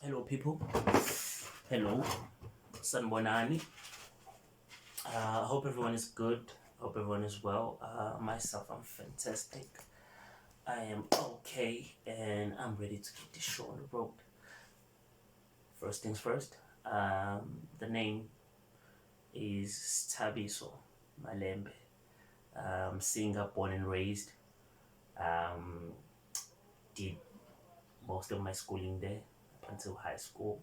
Hello, people. Hello, Sanbonani. Hope everyone is good. Hope everyone is well. Myself, I'm fantastic. I am okay, and I'm ready to get this show on the road. First things first. The name is Tabiso Malembe. Singer, born and raised. Um, did most of my schooling there up until high school.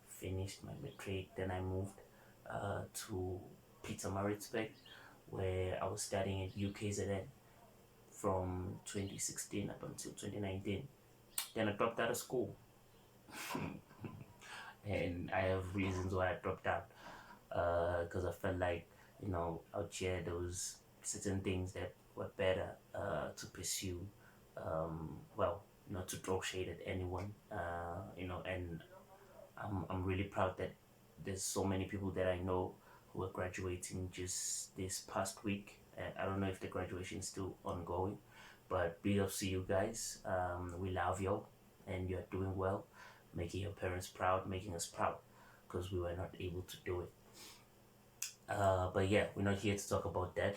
Finished my matric, then I moved to Pietermaritzburg, where I was studying at UKZN from 2016 up until 2019. Then I dropped out of school, and I have reasons why I dropped out. Because I felt like out here there was certain things that were better to pursue. Well, not to throw shade at anyone, and I'm really proud that there's so many people that I know who are graduating just this past week. I don't know if the graduation is still ongoing, but big ups to you guys. We love you, and you're doing well, making your parents proud, making us proud, because we were not able to do it. But yeah, we're not here to talk about that,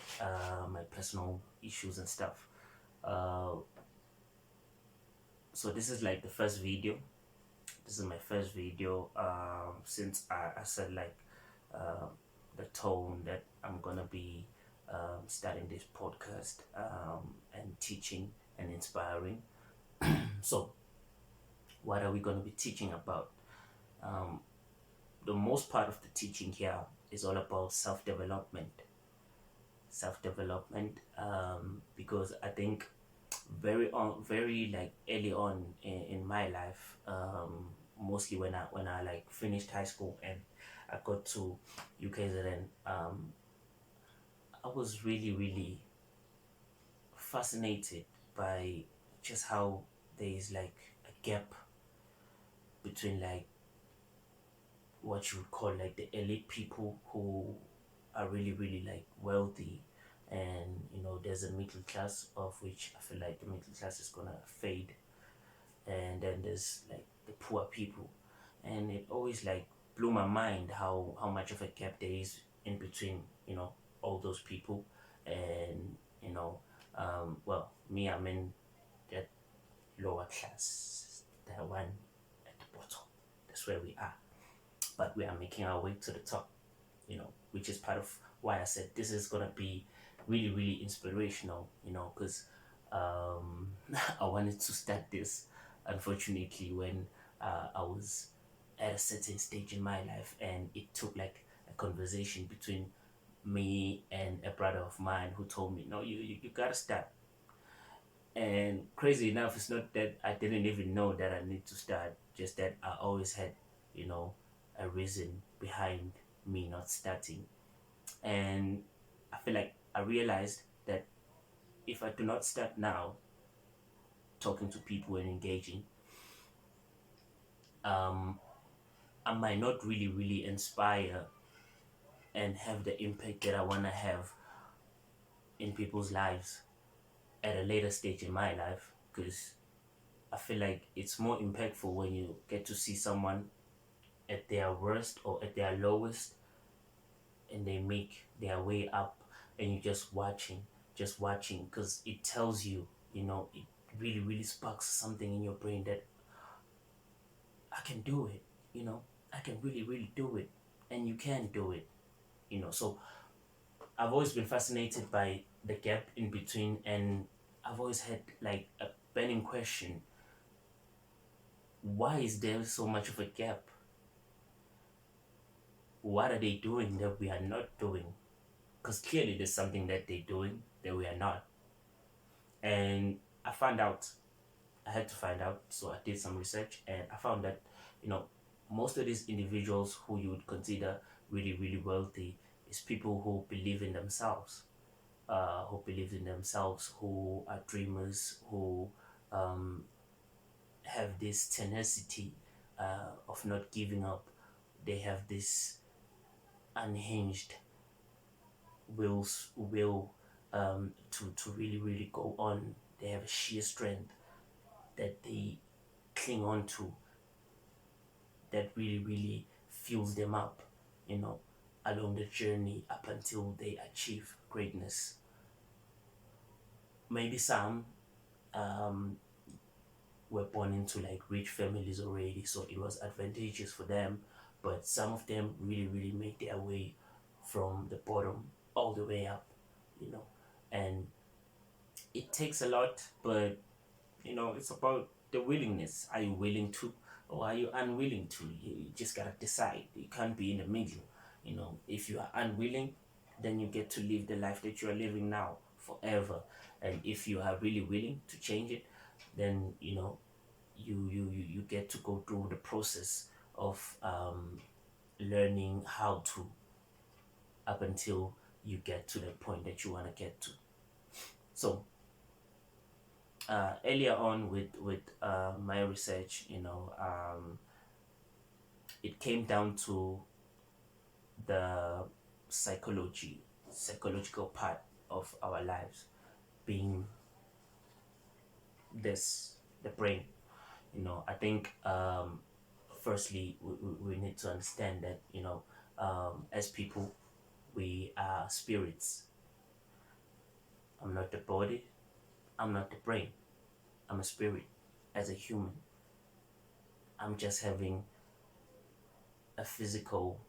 my personal issues and stuff. Uh, so this is like the first video. This is my first video since I said like uh, the tone that I'm gonna be starting this podcast and teaching and inspiring. So what are we gonna be teaching about? Um, the most part of the teaching here is all about self-development. Self-development, because I think very like early on in my life, mostly when I like finished high school and I got to UKZN, I was really fascinated by just how there is like a gap between like what you would call like the elite people who are really like wealthy, and there's a middle class of which I feel like the middle class is gonna fade, and then there's like the poor people, and it always like blew my mind how much of a gap there is in between all those people, and well, me, I'm in that lower class, the one at the bottom. That's where we are, but we are making our way to the top, which is part of why I said this is gonna be really inspirational, because I wanted to start this, unfortunately, when I was at a certain stage in my life, and it took like a conversation between me and a brother of mine who told me, no, you gotta start. And crazy enough, it's not that I didn't even know that I need to start, just that I always had, a reason behind me not starting. And I feel like I realized that if I do not start now talking to people and engaging, um, I might not really inspire and have the impact that I want to have in people's lives at a later stage in my life, because I feel like it's more impactful when you get to see someone at their worst or at their lowest, and they make their way up, and you're just watching, because it tells you, it really sparks something in your brain that I can do it, I can really do it, and you can do it, so I've always been fascinated by the gap in between, and I've always had like a burning question: why is there so much of a gap? What are they doing that we are not doing? Because clearly there's something that they're doing that we are not. And I found out, I had to find out, so I did some research, and I found that, most of these individuals who you would consider really wealthy is people who believe in themselves, who are dreamers, who um, have this tenacity of not giving up. They have this unhinged will to really go on. They have a sheer strength that they cling on to that really, really fuels them up, you know, along the journey up until they achieve greatness. Maybe some um, were born into like rich families already, so it was advantageous for them. But some of them really, really made their way from the bottom all the way up, you know. And it takes a lot, but it's about the willingness. Are you willing to, or are you unwilling to? You just gotta decide. You can't be in the middle. If you are unwilling, then you get to live the life that you are living now forever. And if you are really willing to change it, then you get to go through the process of learning how to, up until you get to the point that you want to get to. So earlier on with my research, it came down to the psychological part of our lives being this, the brain. I think firstly we need to understand that as people, we are spirits. I'm not the body, I'm not the brain, I'm a spirit. As a human, I'm just having a physical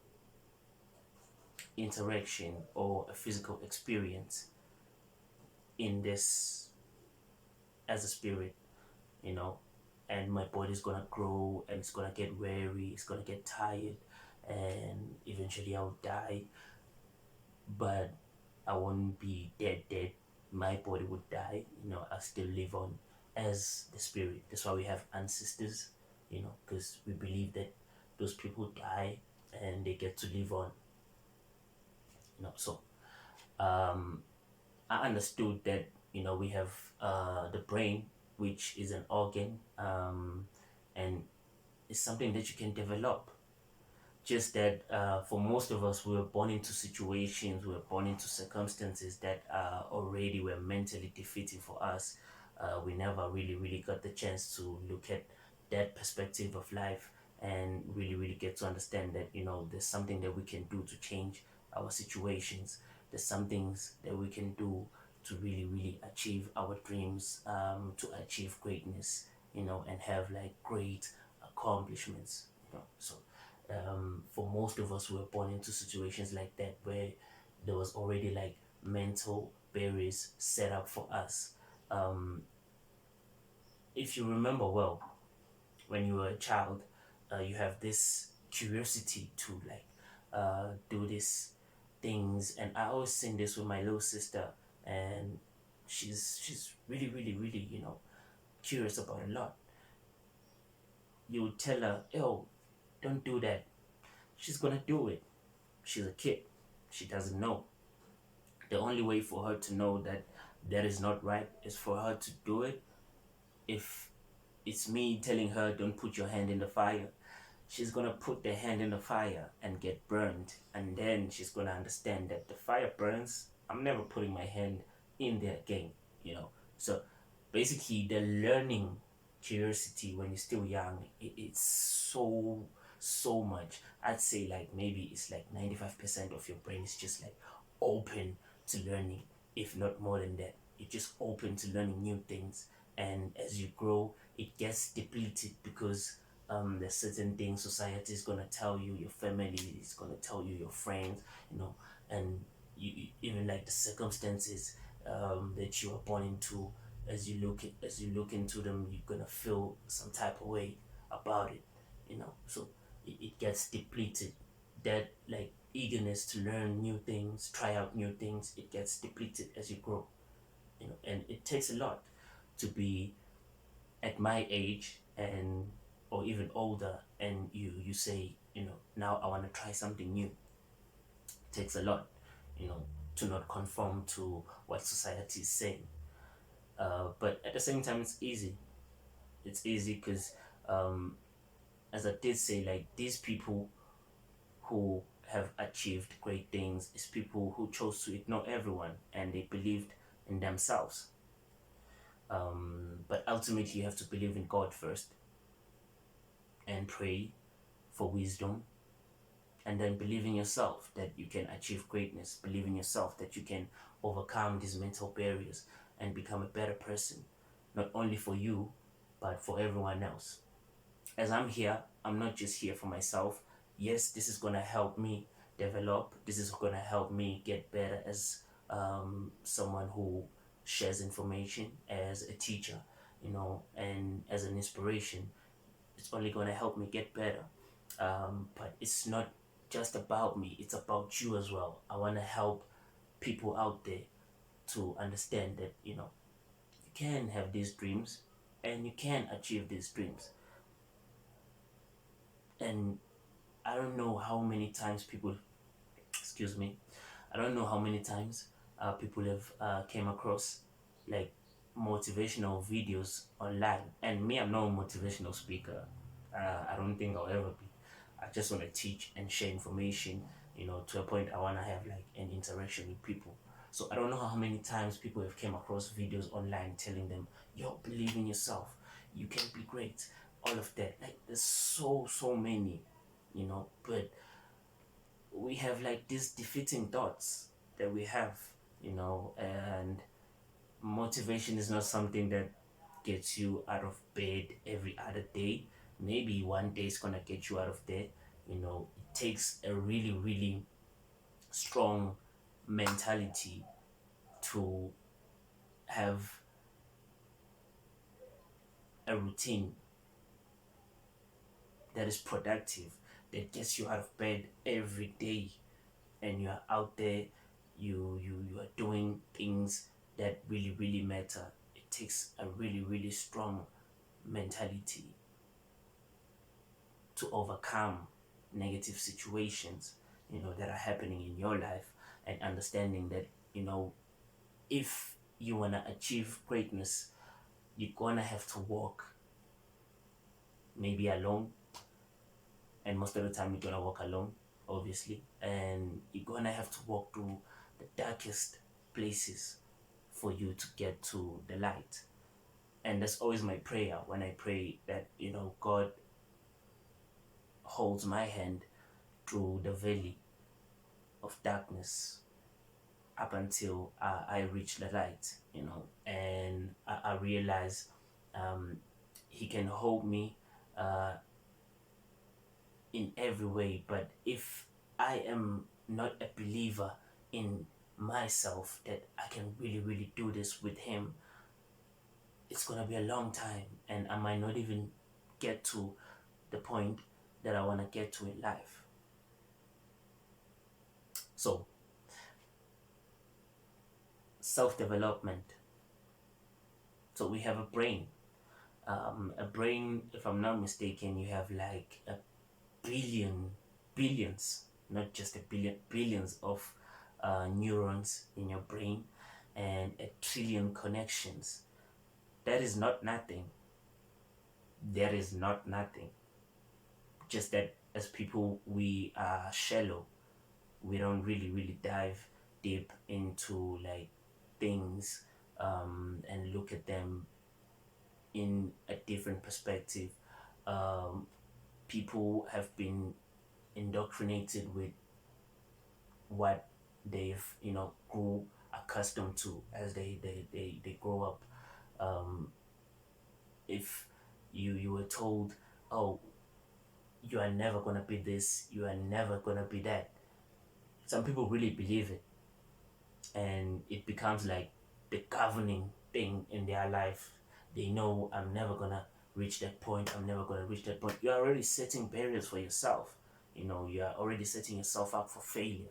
interaction or a physical experience in this as a spirit, you know, and my body's gonna grow and it's gonna get weary, it's gonna get tired, and eventually I'll die. But I won't be dead. My body would die, I still live on as the spirit. That's why we have ancestors, because we believe that those people die and they get to live on, so um I understood that we have the brain, which is an organ, and it's something that you can develop. Just that for most of us, we were born into situations, we were born into circumstances that already were mentally defeating for us. We never really, really got the chance to look at that perspective of life and really, really get to understand that there's something that we can do to change our situations. There's some things that we can do to really, really achieve our dreams, to achieve greatness, and have like great accomplishments. So for most of us, we were born into situations like that where there was already like mental barriers set up for us. Um, if you remember well, when you were a child, you have this curiosity to like do these things, and I always sing this with my little sister, and she's really, really, really, curious about a lot. You would tell her, "Oh, don't do that." She's gonna do it. She's a kid. She doesn't know. The only way for her to know that that is not right is for her to do it. If it's me telling her, don't put your hand in the fire, she's gonna put the hand in the fire and get burned. And then she's gonna understand that the fire burns. I'm never putting my hand in there again. So basically, the learning curiosity when you're still young, it's so much. I'd say like maybe it's like 95% of your brain is just like open to learning, if not more than that. You're just open to learning new things, and as you grow, it gets depleted because there's certain things society is gonna tell you, your family is gonna tell you, your friends, and even like the circumstances that you are born into. As you look into them, you're gonna feel some type of way about it. So it gets depleted. That like eagerness to learn new things, try out new things, it gets depleted as you grow. And it takes a lot to be at my age and or even older, and you say, now I want to try something new. It takes a lot, you know to not conform to what society is saying. But at the same time, it's easy because um, as I did say, like these people who have achieved great things is people who chose to ignore everyone and they believed in themselves. But ultimately, you have to believe in God first and pray for wisdom, and then believe in yourself that you can achieve greatness. Believe in yourself that you can overcome these mental barriers and become a better person, not only for you, but for everyone else. As I'm here, I'm not just here for myself. Yes, this is going to help me develop. This is going to help me get better as someone who shares information, as a teacher, and as an inspiration. It's only going to help me get better. But it's not just about me, it's about you as well. I want to help people out there to understand that, you can have these dreams and you can achieve these dreams. And I don't know how many times people, excuse me, I don't know how many times people have came across like motivational videos online. And me, I'm not a motivational speaker. I don't think I'll ever be. I just want to teach and share information, to a point I want to have like an interaction with people. So I don't know how many times people have came across videos online telling them, yo, believe in yourself. You can be great. All of that. Like there's so many, but we have like these defeating thoughts that we have, and motivation is not something that gets you out of bed every other day. Maybe one day it's gonna get you out of there. It takes a really, really strong mentality to have a routine that is productive, that gets you out of bed every day, and you are out there, you are doing things that really, really matter. It takes a really, really strong mentality to overcome negative situations, that are happening in your life, and understanding that, if you want to achieve greatness, you're gonna have to walk maybe alone, and most of the time you're gonna walk alone, obviously, and you're gonna have to walk through the darkest places for you to get to the light. And that's always my prayer when I pray that, God holds my hand through the valley of darkness up until I reach the light, and I realize um, He can hold me uh, in every way. But if I am not a believer in myself that I can really, really do this with Him, it's gonna be a long time, and I might not even get to the point that I want to get to in life. So, self-development. So we have a brain. A brain, if I'm not mistaken, you have like a billions, not just a billion, billions of neurons in your brain, and a trillion connections. That is not nothing. That is not nothing. Just that as people, we are shallow. We don't really, really dive deep into like things, and look at them in a different perspective. Um, People have been indoctrinated with what they've grew accustomed to as they grow up. um, if you were told, oh, you are never gonna be this, you are never gonna be that, some people really believe it, and it becomes like the governing thing in their life. They know, I'm never gonna reach that point, I'm never gonna reach that point. You're already setting barriers for yourself. You are already setting yourself up for failure,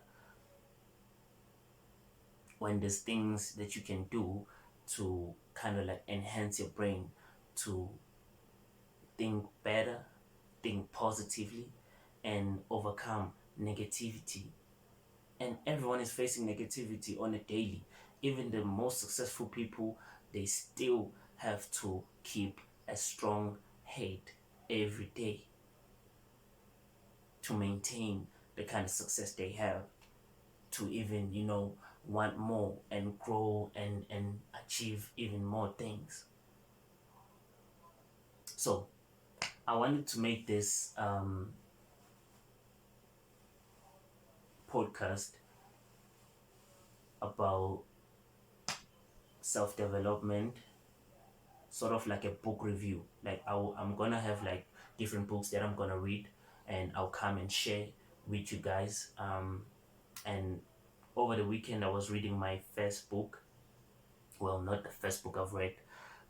when there's things that you can do to kind of like enhance your brain to think better, think positively, and overcome negativity. And everyone is facing negativity on a daily. Even the most successful people, they still have to keep a strong head every day to maintain the kind of success they have, to even want more and grow and achieve even more things. So I wanted to make this podcast about self development, sort of like a book review. Like I'm gonna have like different books that I'm gonna read, and I'll come and share with you guys. And over the weekend, I was reading my first book. Well, not the first book I've read.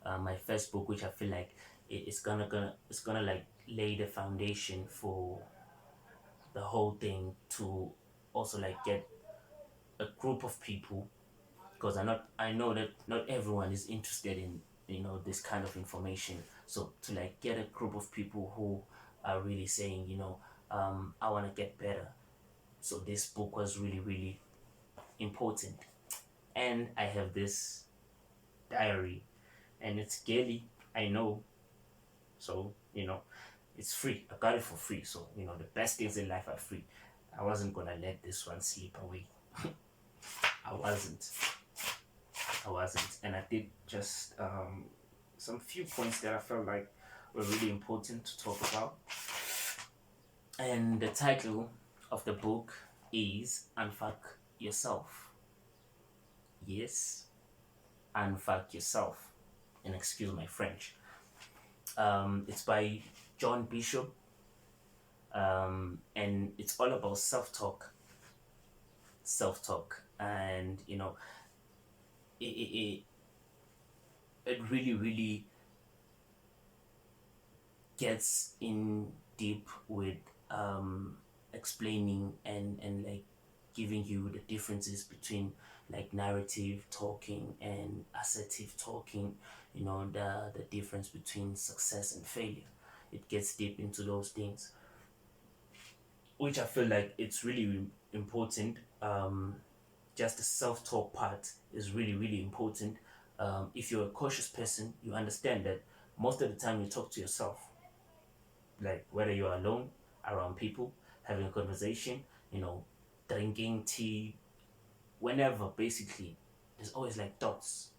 My first book, which I feel like it's gonna like lay the foundation for the whole thing to also like get a group of people, because I know that not everyone is interested in this kind of information. So to like get a group of people who are really saying, I want to get better. So this book was really really important. And I have this diary, and it's Gelly, I know. So it's free. I got it for free. So the best things in life are free. I wasn't gonna let this one slip away. I wasn't. I wasn't. And I did just some few points that I felt like were really important to talk about. And the title of the book is Unfuck Yourself. Yes, Unfuck Yourself. And excuse my French. It's by John Bishop. And it's all about self-talk. And it it really really gets in deep with explaining and like giving you the differences between like narrative talking and assertive talking, the difference between success and failure. It gets deep into those things, which I feel like it's really important. Just the self-talk part is really really important. If you're a cautious person, you understand that most of the time you talk to yourself, like whether you're alone, around people, having a conversation, you know drinking tea, whenever, basically there's always like thoughts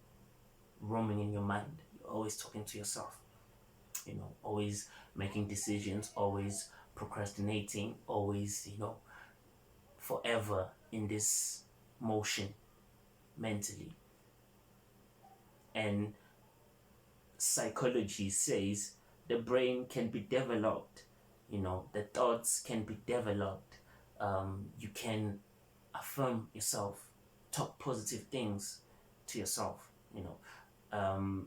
roaming in your mind. You're always talking to yourself, always making decisions, always procrastinating, always forever in this motion mentally. And psychology says the brain can be developed, the thoughts can be developed. You can affirm yourself, talk positive things to yourself. Um,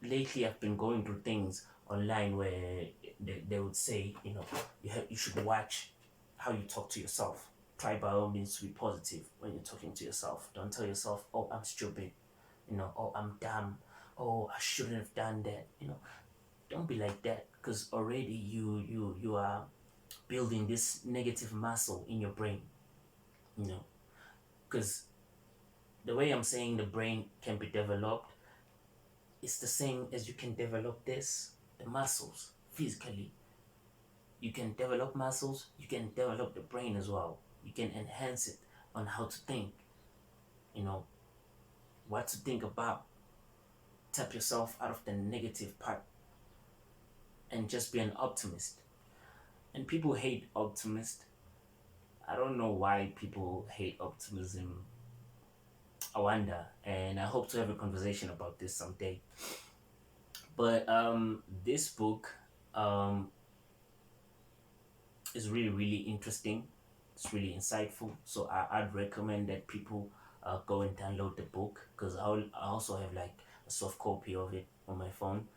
lately I've been going through things online where they would say, you should watch how you talk to yourself. Try by all means to be positive when you're talking to yourself. Don't tell yourself, oh, I'm stupid, oh, I'm dumb, oh, I shouldn't have done that. Don't be like that, because already you are building this negative muscle in your brain. Because the way I'm saying the brain can be developed, it's the same as you can develop the muscles physically. You can develop muscles, you can develop the brain as well. You can enhance it on how to think, you know, what to think about. Tap yourself out of the negative part and just be an optimist. And people hate optimists. I don't know why people hate optimism. I wonder, and I hope to have a conversation about this someday. But this book um, is really really interesting. It's really insightful. So I'd recommend that people go and download the book, because I also have like a soft copy of it on my phone.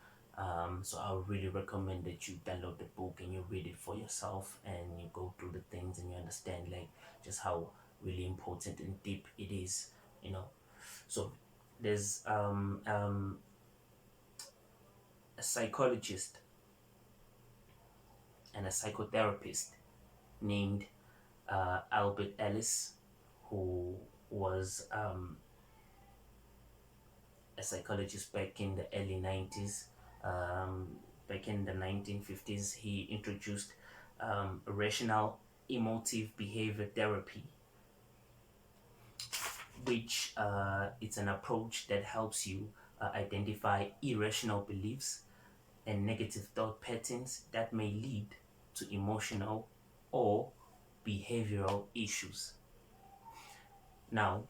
So I would really recommend that you download the book and you read it for yourself and you go through the things and you understand like just how really important and deep it is. So there's a psychologist and a psychotherapist named Albert Ellis, who was a psychologist back in the early 90s. Back in the 1950s, he introduced rational emotive behavior therapy, which it's an approach that helps you identify irrational beliefs and negative thought patterns that may lead to emotional or behavioral issues. Now,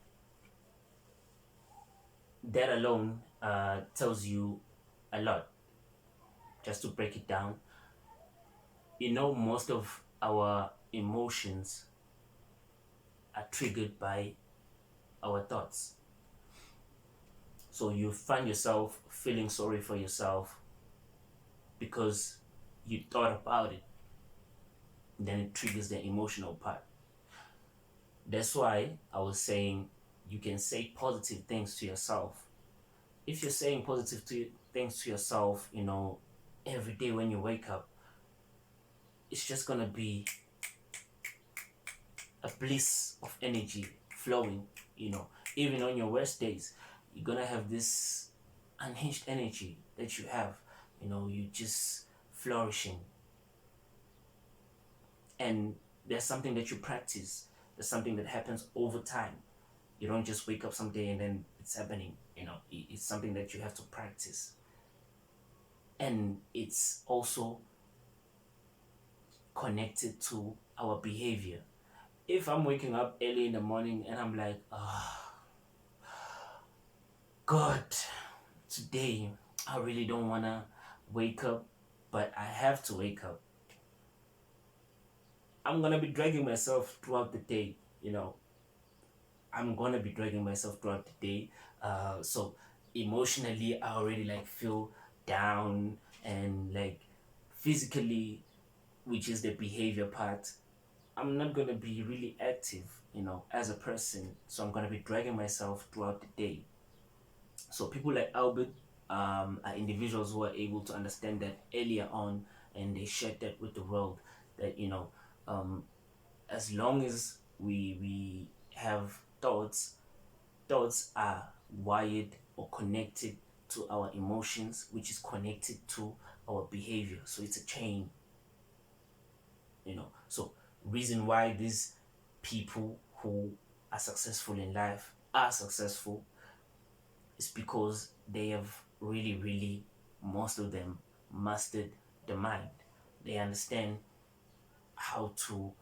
that alone tells you a lot. Just to break it down, most of our emotions are triggered by our thoughts. So you find yourself feeling sorry for yourself because you thought about it, then it triggers the emotional part. That's why I was saying you can say positive things to yourself. If you're saying things to yourself, every day when you wake up, it's just gonna be a bliss of energy flowing, even on your worst days, you're gonna have this unhinged energy that you have, you just flourishing. And there's something that you practice, there's something that happens over time. You don't just wake up someday and then it's happening, it's something that you have to practice. And it's also connected to our behavior. If I'm waking up early in the morning and I'm like, God, today I really don't want to wake up, but I have to wake up, I'm going to be dragging myself throughout the day, I'm going to be dragging myself throughout the day. So emotionally, I already feel down, and physically, which is the behavior part, I'm not going to be really active, as a person. So I'm going to be dragging myself throughout the day. So people like Albert are individuals who are able to understand that earlier on, and they shared that with the world, that as long as we have thoughts are wired or connected to our emotions, which is connected to our behavior. So it's a chain. So reason why these people who are successful in life are successful is because they have really, really, most of them, mastered the mind. They understand how to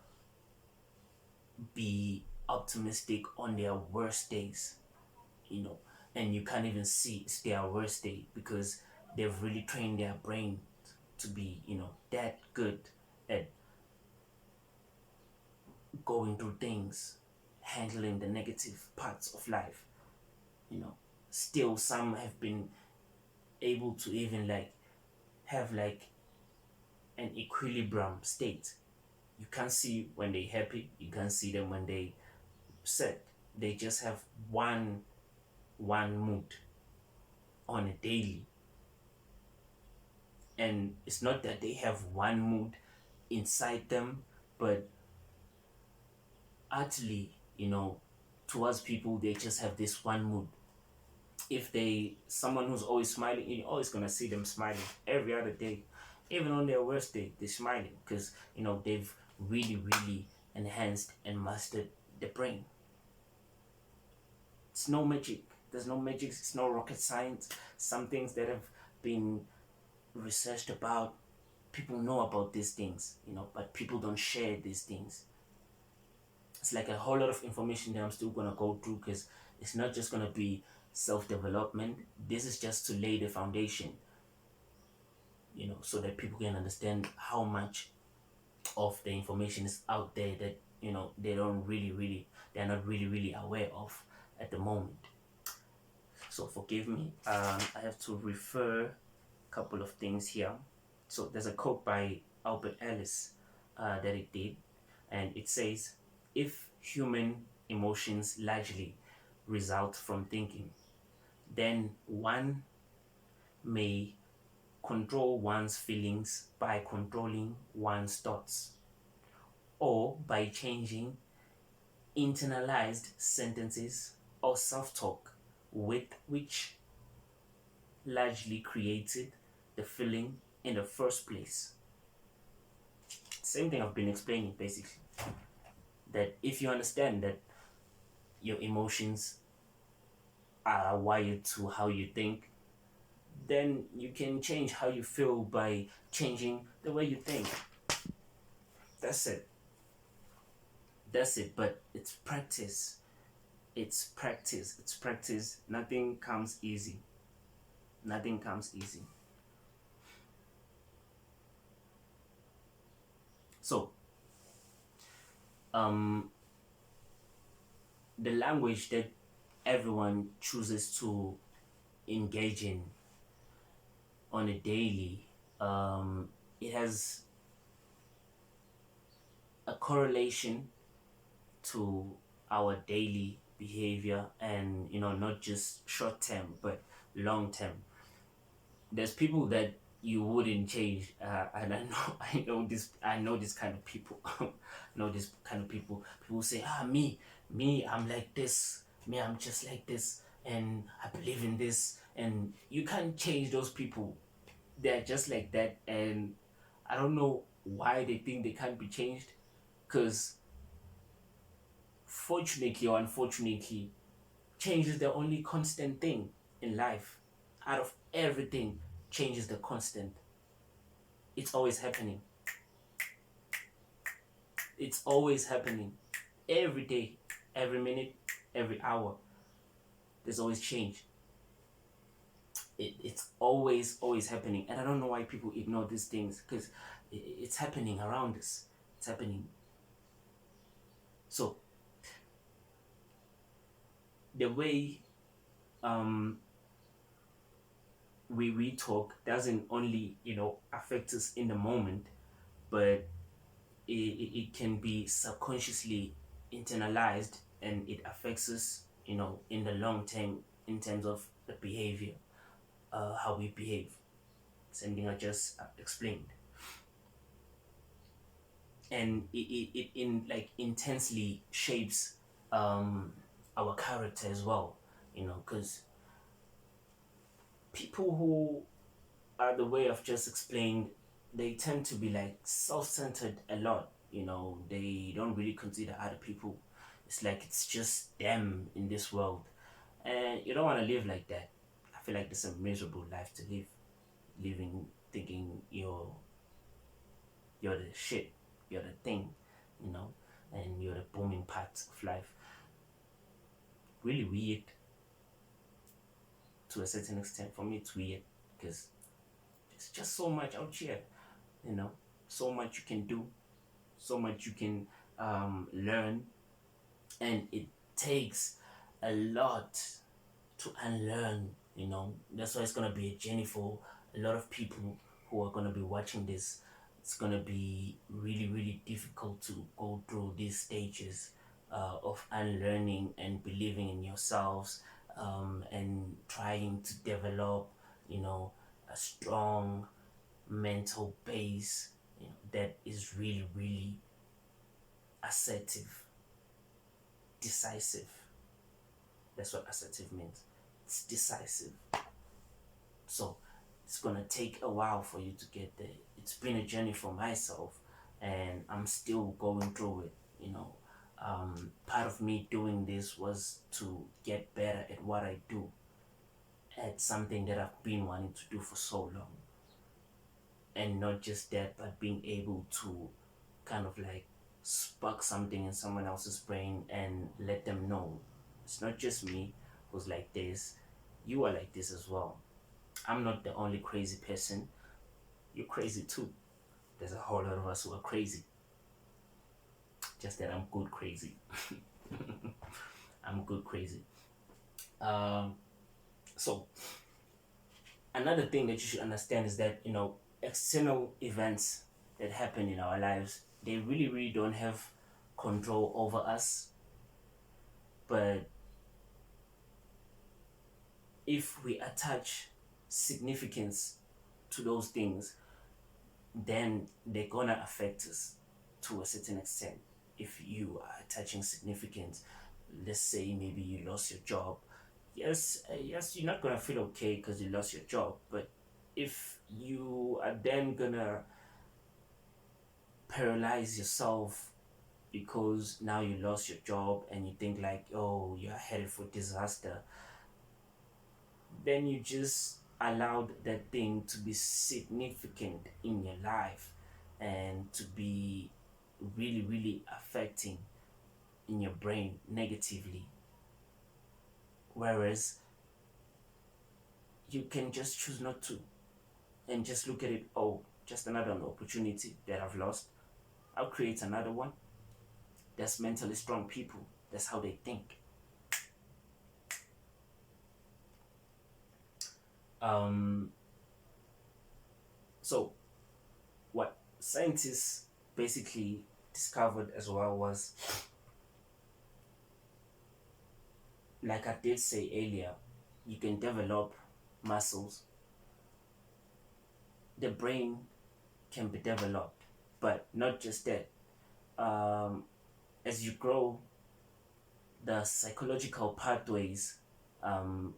be optimistic on their worst days, and you can't even see it's their worst day because they've really trained their brain to be, that good at going through things, handling the negative parts of life. Still some have been able to even have an equilibrium state. You can't see when they're happy, you can't see them when they upset. They just have one mood on a daily. And it's not that they have one mood inside them, but utterly, towards people, they just have this one mood. If someone who's always smiling, you're always gonna see them smiling every other day. Even on their worst day, they're smiling because they've really, really enhanced and mastered the brain. It's no magic. There's no magic. It's no rocket science. Some things that have been researched about, people know about these things, but people don't share these things. It's like a whole lot of information that I'm still gonna go through because it's not just gonna be self-development. This is just to lay the foundation, so that people can understand how much of the information is out there that they're not really, really aware of at the moment. So forgive me, I have to refer a couple of things here. So there's a quote by Albert Ellis that it did, and it says, if human emotions largely result from thinking, then one may control one's feelings by controlling one's thoughts, or by changing internalized sentences or self-talk with which largely created the feeling in the first place. Same thing I've been explaining, basically. That if you understand that your emotions are wired to how you think, then you can change how you feel by changing the way you think. That's it. that's it. But it's practice. It's practice. It's practice. Nothing comes easy. Nothing comes easy. So, um, the language that everyone chooses to engage in on a daily, it has a correlation to our daily behavior, and not just short term but long term. There's people that you wouldn't change, and I know I know this kind of people. Know this kind of people say, me, I'm like this, me, I'm just like this, and I believe in this, and you can't change those people. They're just like that, and I don't know why they think they can't be changed, because fortunately or unfortunately, change is the only constant thing in life. Out of everything, change is the constant. It's always happening. It's always happening. Every day, every minute, every hour, there's always change. It's always happening. And I don't know why people ignore these things, because it's happening around us. It's happening. So, the way um, we talk doesn't only, affect us in the moment, but it can be subconsciously internalized, and it affects us, in the long term, in terms of the behavior, how we behave. Same thing I just explained. And it in like intensely shapes um, our character as well, because people who are the way I've just explained, they tend to be like self-centered a lot. They don't really consider other people. It's like it's just them in this world, and you don't want to live like that. I feel like it's a miserable life to live, living thinking you're the shit, you're the thing, you know, and you're the booming part of life. Really weird to a certain extent. For me, it's weird because there's just so much out here, you know, so much you can do, so much you can learn, and it takes a lot to unlearn. That's why it's gonna be a journey for a lot of people who are gonna be watching this. It's gonna be really, really difficult to go through these stages of unlearning and believing in yourselves, and trying to develop, a strong mental base, that is really, really assertive, decisive. That's what assertive means. It's decisive. So it's gonna take a while for you to get there. It's been a journey for myself, and I'm still going through it. Part of me doing this was to get better at what I do, at something that I've been wanting to do for so long. And not just that, but being able to kind of like spark something in someone else's brain and let them know it's not just me who's like this, you are like this as well. I'm not the only crazy person. You're crazy too. There's a whole lot of us who are crazy. Just that I'm good crazy. I'm good crazy. Um, so another thing that you should understand is that external events that happen in our lives, they really, really don't have control over us. But if we attach significance to those things, then they're gonna affect us to a certain extent. If you are attaching significance, let's say maybe you lost your job. Yes, yes, you're not gonna feel okay because you lost your job. But if you are then gonna paralyze yourself because now you lost your job and you think like, oh, you're headed for disaster, then you just allowed that thing to be significant in your life and to be really, really affecting in your brain negatively. Whereas you can just choose not to and just look at it, oh, just another opportunity that I've lost. I'll create another one. That's mentally strong people. That's how they think. Um, so, what scientists basically discovered as well was, like I did say earlier, you can develop muscles. The brain can be developed, but not just that. Um, as you grow, the psychological pathways um,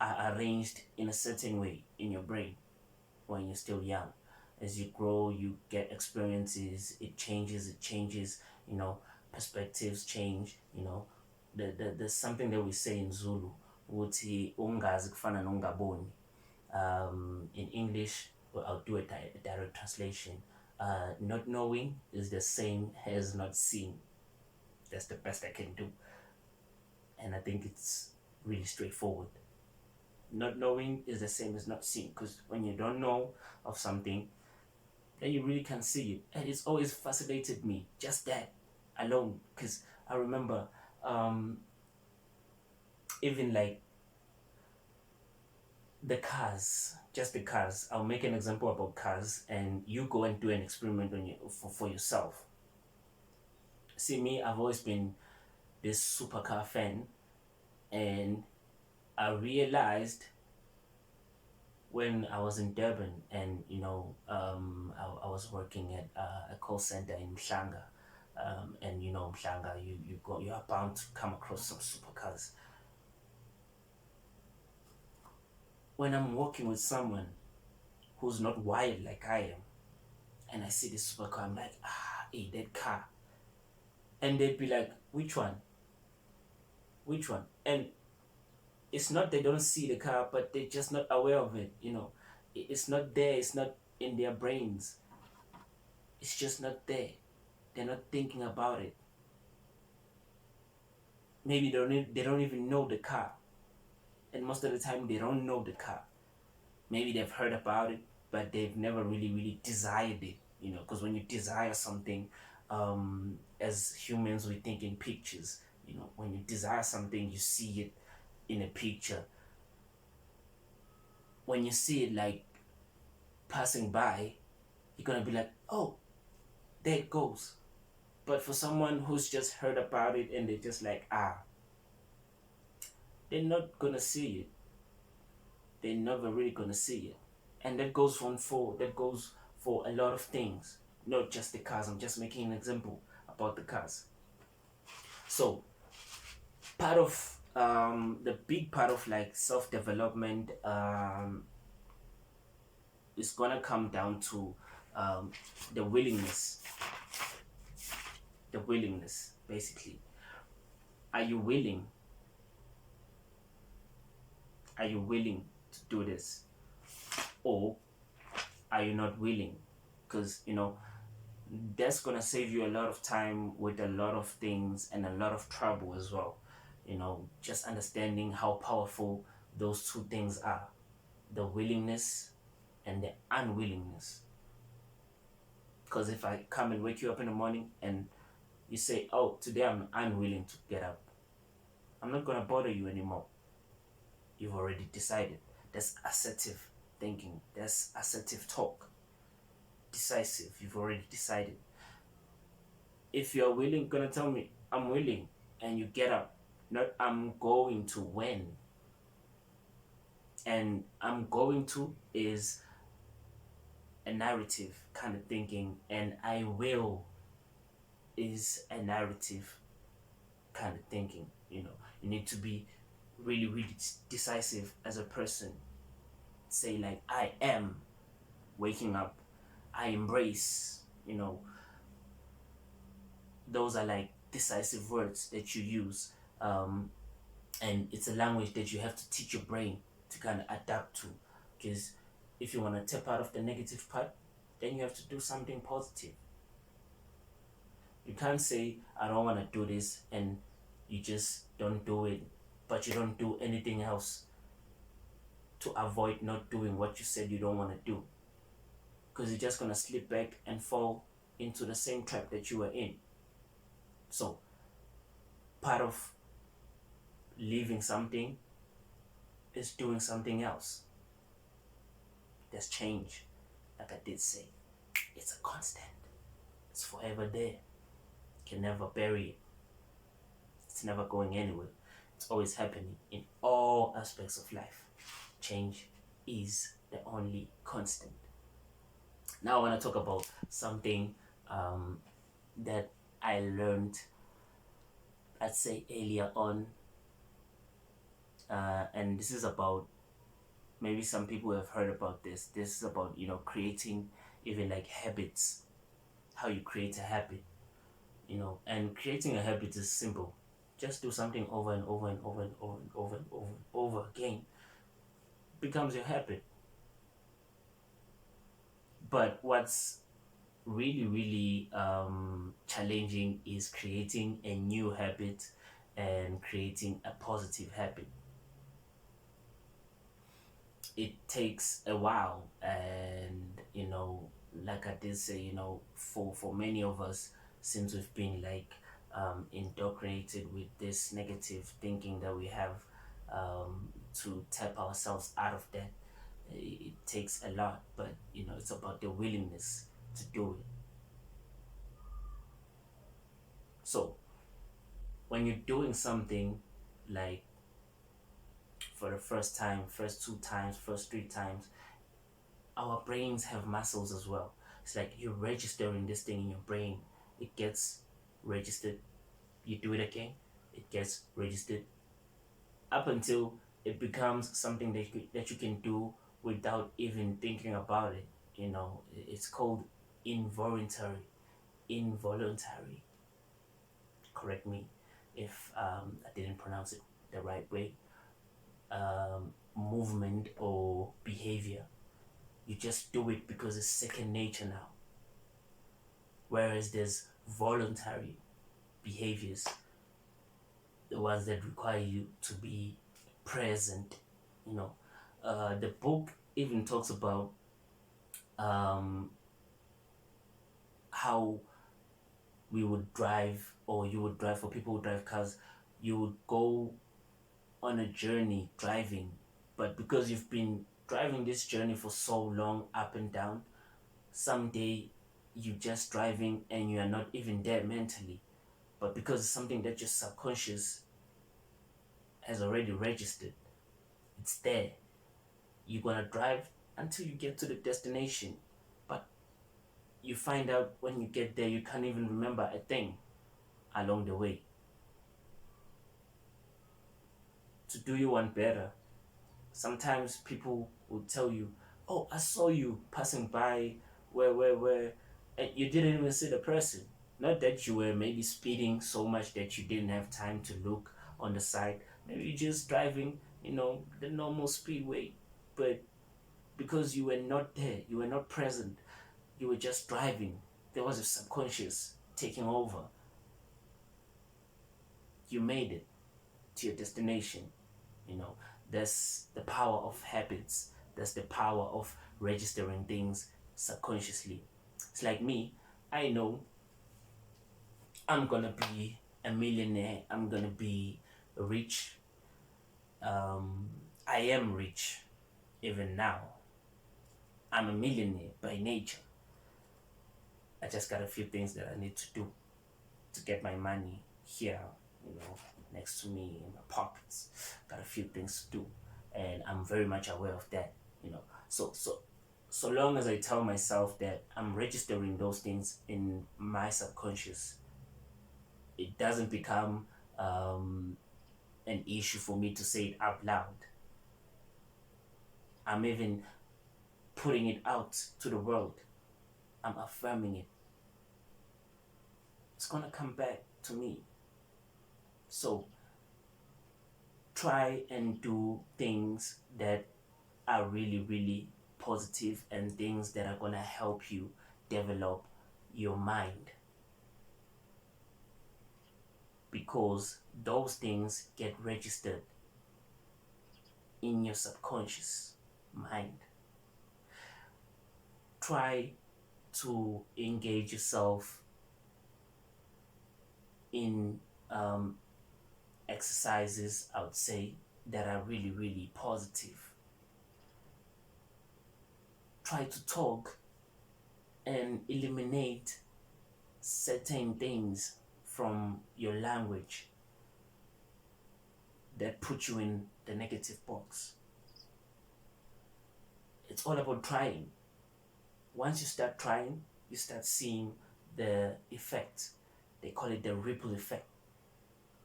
are arranged in a certain way in your brain when you're still young. As you grow, you get experiences, it changes, you know, perspectives change, you know. There's something that we say in Zulu, uthi ungazi kufana nongaboni. In English, well, I'll do a direct translation. Not knowing is the same as not seeing. That's the best I can do. And I think it's really straightforward. Not knowing is the same as not seeing, because when you don't know of something, then you really can't see it. And it's always fascinated me, just that alone, because I remember even like the cars, just the cars. I'll make an example about cars, and you go and do an experiment on you for yourself. See me, I've always been this supercar fan, and I realized when I was in Durban, and I was working at a call center in Mhlanga, and Mhlanga, you are bound to come across some supercars. When I'm working with someone who's not wired like I am, and I see this supercar, I'm like, hey, that car, and they'd be like, which one? Which one? And it's not they don't see the car, but they're just not aware of it. It's not there. It's not in their brains. It's just not there. They're not thinking about it. Maybe they don't even know the car, and most of the time they don't know the car. Maybe they've heard about it, but they've never really desired it. Because when you desire something, as humans we think in pictures. When you desire something, you see it in a picture. When you see it like passing by, you're gonna be like, oh, there it goes. But for someone who's just heard about it and they're just like, they're not gonna see it. They're never really gonna see it. And that goes for a lot of things, not just the cars. I'm just making an example about the cars. So part of the big part of like self-development is gonna come down to the willingness. The willingness, basically. Are you willing? Are you willing to do this? Or are you not willing? Because, that's going to save you a lot of time with a lot of things and a lot of trouble as well. Just understanding how powerful those two things are, the willingness and the unwillingness. Because if I come and wake you up in the morning and you say, oh, today I'm unwilling to get up, I'm not going to bother you anymore. You've already decided. That's assertive thinking. That's assertive talk. Decisive. You've already decided. If you're willing, gonna tell me, I'm willing, and you get up, not I'm going to when. And I'm going to is a narrative kind of thinking, and I will is a narrative kind of thinking. You need to be really decisive as a person. Say like, I am waking up, I embrace. Those are like decisive words that you use, and it's a language that you have to teach your brain to kind of adapt to, because if you want to tap out of the negative part, then you have to do something positive. You can't say, I don't want to do this, and you just don't do it, but you don't do anything else to avoid not doing what you said you don't want to do. Because you're just going to slip back and fall into the same trap that you were in. So, part of leaving something is doing something else. There's change. Like I did say, it's a constant, it's forever there. You can never bury it. It's never going anywhere. It's always happening in all aspects of life. Change is the only constant. Now I want to talk about something that I learned, I'd say earlier on, and this is about, maybe some people have heard about this. This is about, creating even like habits, how you create a habit, and creating a habit is simple. Just do something over and over and over and over and over and over and over again. Becomes your habit. But what's really, really challenging is creating a new habit and creating a positive habit. It takes a while, and like I did say, for many of us, since we've been like indoctrinated with this negative thinking that we have, to tap ourselves out of that, it takes a lot. But it's about the willingness to do it. So when you're doing something, like for the first time, first two times, first three times, our brains have muscles as well. It's like you're registering this thing in your brain. It gets registered. You do it again, it gets registered, up until it becomes something that you can do without even thinking about it. It's called involuntary. Involuntary. Correct me if I didn't pronounce it the right way. Movement or behavior. You just do it because it's second nature now. Whereas there's voluntary behaviors, the ones that require you to be present. The book even talks about how we would drive, or you would drive, for people who drive cars, you would go on a journey driving, but because you've been driving this journey for so long, up and down, someday you're just driving and you are not even there mentally, but because it's something that your subconscious has already registered, it's there. You're gonna drive until you get to the destination, but you find out when you get there you can't even remember a thing along the way. To do you one better, sometimes people will tell you, "Oh, I saw you passing by, where," and you didn't even see the person. Not that you were maybe speeding so much that you didn't have time to look on the side. Maybe you're just driving, the normal speedway, but because you were not there, you were not present, you were just driving. There was a subconscious taking over. You made it to your destination. That's the power of habits. That's the power of registering things subconsciously. It's like me. I know I'm gonna be a millionaire. I'm gonna be rich. I am rich even now. I'm a millionaire by nature. I just got a few things that I need to do to get my money here, next to me in my pockets. Got a few things to do, and I'm very much aware of that. So long as I tell myself that I'm registering those things in my subconscious, it doesn't become an issue for me to say it out loud. I'm even putting it out to the world. I'm affirming it. It's gonna come back to me. So try and do things that are really, really positive, and things that are gonna help you develop your mind. because those things get registered in your subconscious mind. Try to engage yourself in exercises, I would say, that are really, really positive. Try to talk and eliminate certain things from your language that put you in the negative box. It's all about trying. Once you start trying, you start seeing the effect. They call it the ripple effect.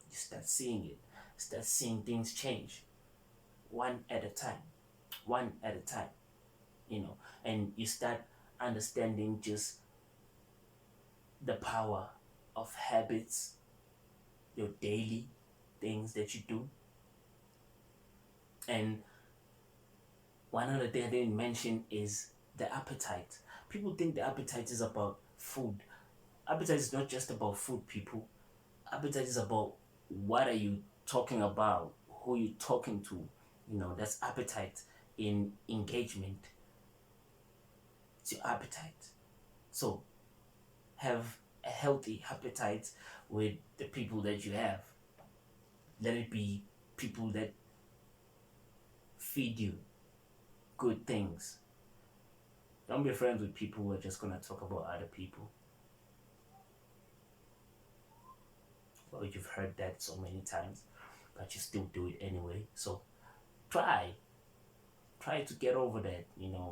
You start seeing it, start seeing things change one at a time, one at a time, and you start understanding just the power of habits, your daily things that you do. And one other thing I didn't mention is the appetite. People think the appetite is about food. Appetite is not just about food, people. Appetite is about what are you talking about, who you talking to. That's appetite in engagement. It's your appetite. So have a healthy appetite with the people that you have. Let it be people that feed you good things. Don't be friends with people who are just gonna talk about other people. Well, you've heard that so many times, but you still do it anyway. So try. Try to get over that.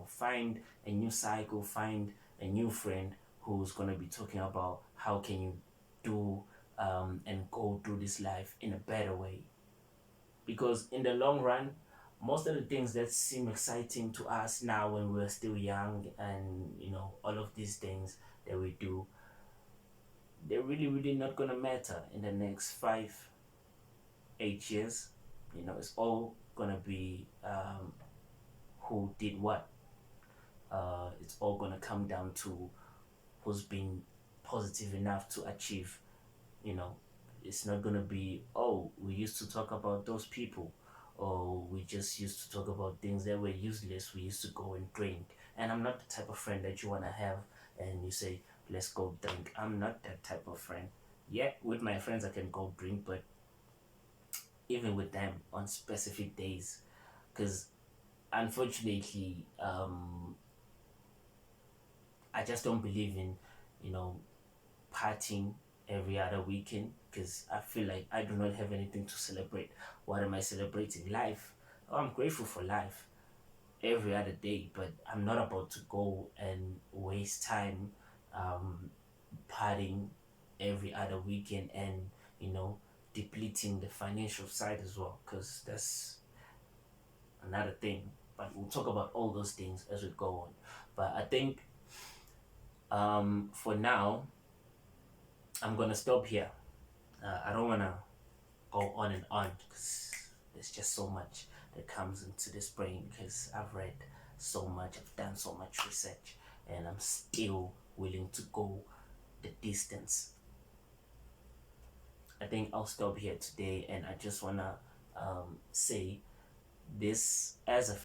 Find a new cycle, find a new friend who's gonna be talking about how can you do and go through this life in a better way. Because in the long run, most of the things that seem exciting to us now when we're still young, and all of these things that we do, they're really, really not gonna matter in the next 5, 8 years. It's all gonna be who did what. It's all gonna come down to who's been positive enough to achieve. You know, it's not gonna be, oh, we used to talk about those people, or we just used to talk about things that were useless. We used to go and drink, and I'm not the type of friend that you wanna have. And you say, let's go drink. I'm not that type of friend. Yeah, with my friends I can go drink, but even with them on specific days, because unfortunately, I just don't believe in, you know, partying every other weekend, because I feel like I do not have anything to celebrate. What am I celebrating? Life. Oh, I'm grateful for life every other day, but I'm not about to go and waste time um, partying every other weekend and, you know, depleting the financial side as well, because that's another thing. But we'll talk about all those things as we go on. But I think for now, I'm gonna stop here. I don't wanna go on and on because there's just so much that comes into this brain, because I've read so much, I've done so much research, and I'm still willing to go the distance. I think I'll stop here today, and I just wanna say this as a